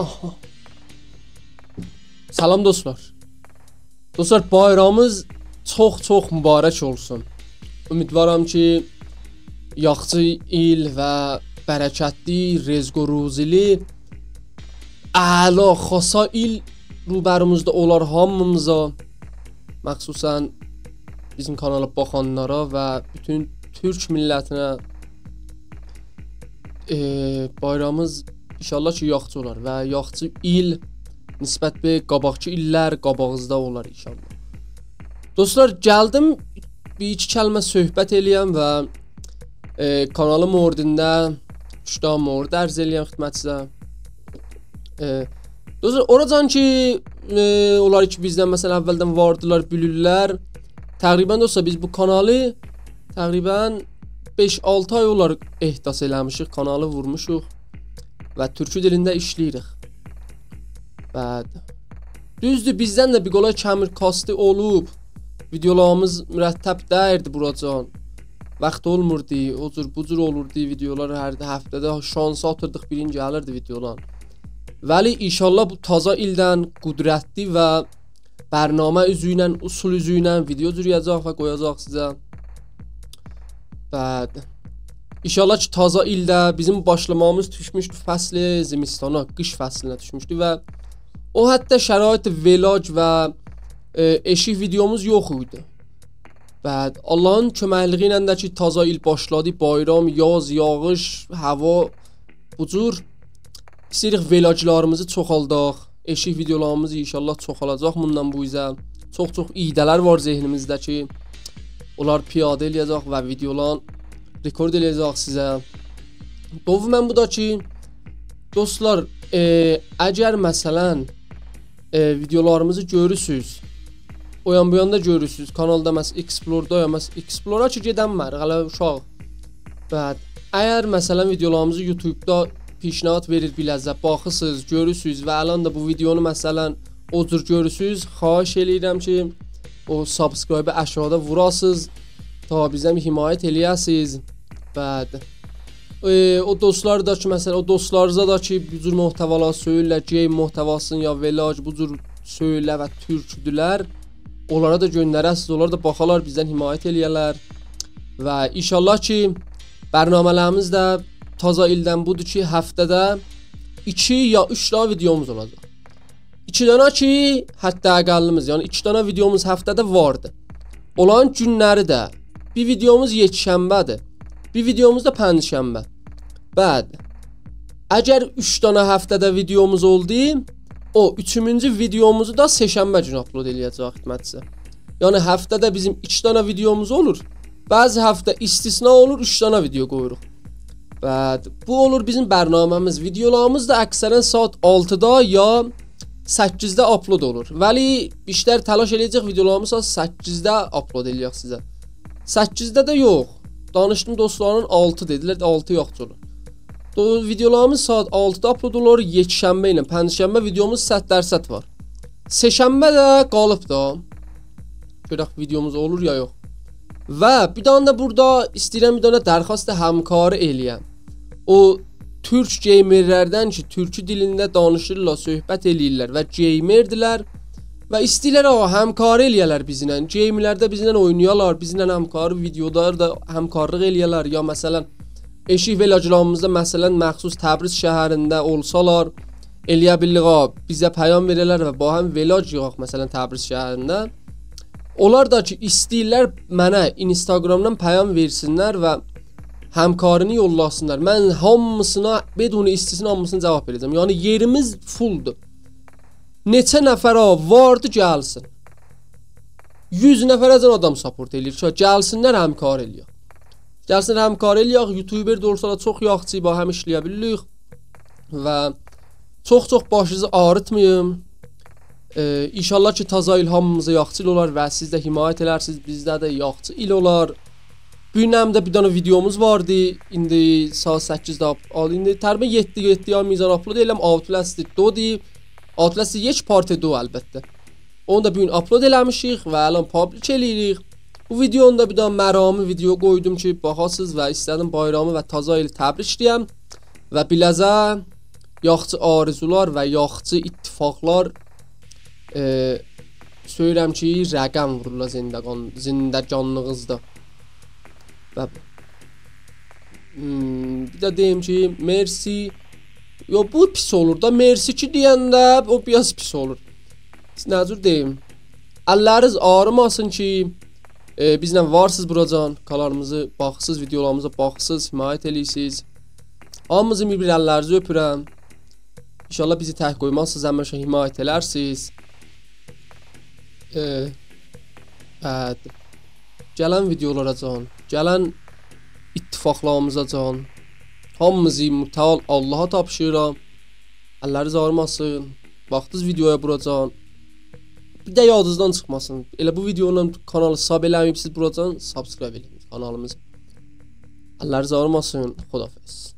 Aha. Salam dostlar. Dostlar, bayramımız çox mübarək olsun. Ümidvaram ki, yaxşı il və bərəkətli, rezqoruzili, əla, xasa il rubərimizdə olar hamımıza, məxsusən bizim kanala baxanlara və bütün Türk millətinə bayramımız inşallah ki, yaxşı olar və yaxşı il nisbət bir qabaqçı illər qabağızda olar inşallah. Dostlar, gəldim bir iki kəlmə söhbət eləyəm və kanalım ordində 3 daha mord ərz eləyəm xidmətinizə. Dostlar, oradan ki onlar ki bizdən məsələn əvvəldən vardılar, bilirlər. Təqribən dostlar biz bu kanalı təqribən 5-6 ay olar ehdas eləmişik, kanalı vurmuşuq və türkü dilində işləyirik. Düzdür, bizdən də bir qolay kəmir kastı olub, videolarımız mürəttəb dəyirdi buracan. Vaxt olmurdu, o cür bu cür olurdu videolar, hər həftədə şans atırdıq, birinci gəlirdi videolar. Vəli inşallah bu taza ildən qüdrətli və bərnamə üzü ilə, usul üzü ilə video cürəyəcək və qoyacaq sizə. İnşallah ki taza ildə bizim başlamamız düşmüşdü fəsli zimistana, qış fəslinə düşmüşdü və o hətta şərait vlog və eşik videomuz yox idi. Allahın köməkliyi ilə də ki taza il başladı, bayram, yaz, yağış, hava bu cür istəyirik vloglarımızı çoxaldaq. Eşik videolarımız inşallah çoxalacaq bundan bu izə. Çox idələr var zehnimizdə ki onlar piyadə eləyəcək və videolar rekord eləyəcək sizə. Dolayısıyla bu da ki dostlar, əgər məsələn videolarımızı görürsüz, o yan bu yanda görürsüz, kanalda məsələn Explore'da, Explore'a ki gedənmər, hələ uşaq. Əgər məsələn videolarımızı YouTube'da pişnat verir biləcək, baxırsınız, görürsünüz və əlan da bu videonu məsələn o cür görürsünüz, xahiş eləyirəm ki o subscribe-ı aşağıda vurasınız, ta bizə himayət eləyəsiniz. O dostlar da ki məsələn o dostlarınıza da ki bu cür muhtəvalar söyürlər, game muhtəvasını ya vlog bu cür söyürlər və türkdülər, onlara da göndərəsiniz, onlar da baxalar, bizdən himayət eləyərlər və inşallah ki bərnamələrimiz də taza ildən budur ki həftədə 2 ya 3 dənə videomuz olacaq. 2 dənə ki hətta əqəllimiz, yəni 2 dənə videomuz həftədə vardı. Olan günləri də bir videomuz yekşənbədir, bir videomuz da pənşənbə. Əgər 3 dənə həftədə videomuz oldu, o 3-cü videomuzu da seşənbə günü upload eləyəcək xidmətinizə. Yəni həftədə bizim 2 dənə videomuz olur. Bəzi həftə istisna olur, 3 dənə video qoyuruq. Bu olur bizim bərnaməmiz. Videolarımız da əksərən saat 6-da ya 8-də upload olur. Vəli işlər təlaş eləyəcək, videolarımız saat 8-də upload eləyək sizə. 8-də də yox. Danışdım dostlarının 6 dedilər, 6 yoxdur olur. Videolarımız saat 6-da upload olur, yekşənbə ilə pənşənbə videomuz 100% var. Seşənbə də qalıb da. Görək videomuz olur ya yox. Və bir dənə də burada istəyirəm bir dənə dərxast həmkarı eləyəm. O türk gamerlərdən ki türkü dilində danışırlar, söhbət eləyirlər və gamerdirlər və istəyirlər həmkarı eləyərlər bizlə. Gamerlərdə bizlə oynayarlar, bizlə həmkarı videolar da həmkarlıq eləyərlər ya məsələn eşik vloglarımızda məsələn məxsus Təbriz şəhərində olsalar eləyə bilirlər, bizə pəyam verirlər və ba həm vlog yox məsələn Təbriz şəhərində. Onlar da ki istəyirlər mənə Instagramdan pəyam versinlər və həmkarını yollasınlar. Mən hamısına bedun istisna hamısını cavab verəcəm. Yəni yerimiz fulldur. Neçə nəfərə vardı gəlsin. 100 nəfərəcən adam support eləyir ki, gəlsinlər həmkar eləyək. Gəlsinlər həmkar eləyək. YouTuber də olsa da çox yaxşı ba həm işləyə bilirik və çox başınızı ağrıtmayım. İnşallah ki taza il hamımıza yaxşı il olar və siz də himayət elərsiniz, bizdə də yaxşı il olar. Bu günəmdə bir dənə videomuz vardı, indi saat 8-də indi təqribən 7 ya mizan upload eləm, Outlast 2-dir, Outlast 1 part 2 əlbəttə. Onu da bu gün upload eləmişik və əlan publish eləyirik. Bu videonun da bir dənə mərami video qoydum ki baxasınız və istədim bayramı və taza il təbrik edəm və biləcə yaxçı arzular və yaxçı ittifaqlar söyləyirəm ki, rəqəm vururlar zindəganlığınızda. Və bir də deyim ki, mersi. Yo, bu pis olur da, mersi ki deyəndə o biraz pis olur. Nə cür deyim? Əlləriniz ağrımasın ki, bizlə varsınız buracan, kanalımızı baxsız, videolarımıza baxsız, himayət eləyirsiniz. Hamınızın bir əllərinizi öpürəm. İnşallah bizi tək qoymazsınız, həmişə himayət elərsiniz. Gələn videolara can, gələn ittifaqlarımıza can. Hamımızı mütəal Allaha tapşırıram. Əlləriniz ağrımasın. Baxdınız videoya buracan. Bir də yadınızdan çıxmasın. Elə bu videonun kanalı sub eləməyibsiz buracan, subscribe eləyin kanalımızı. Əlləriniz ağrımasın. Xudahafiz.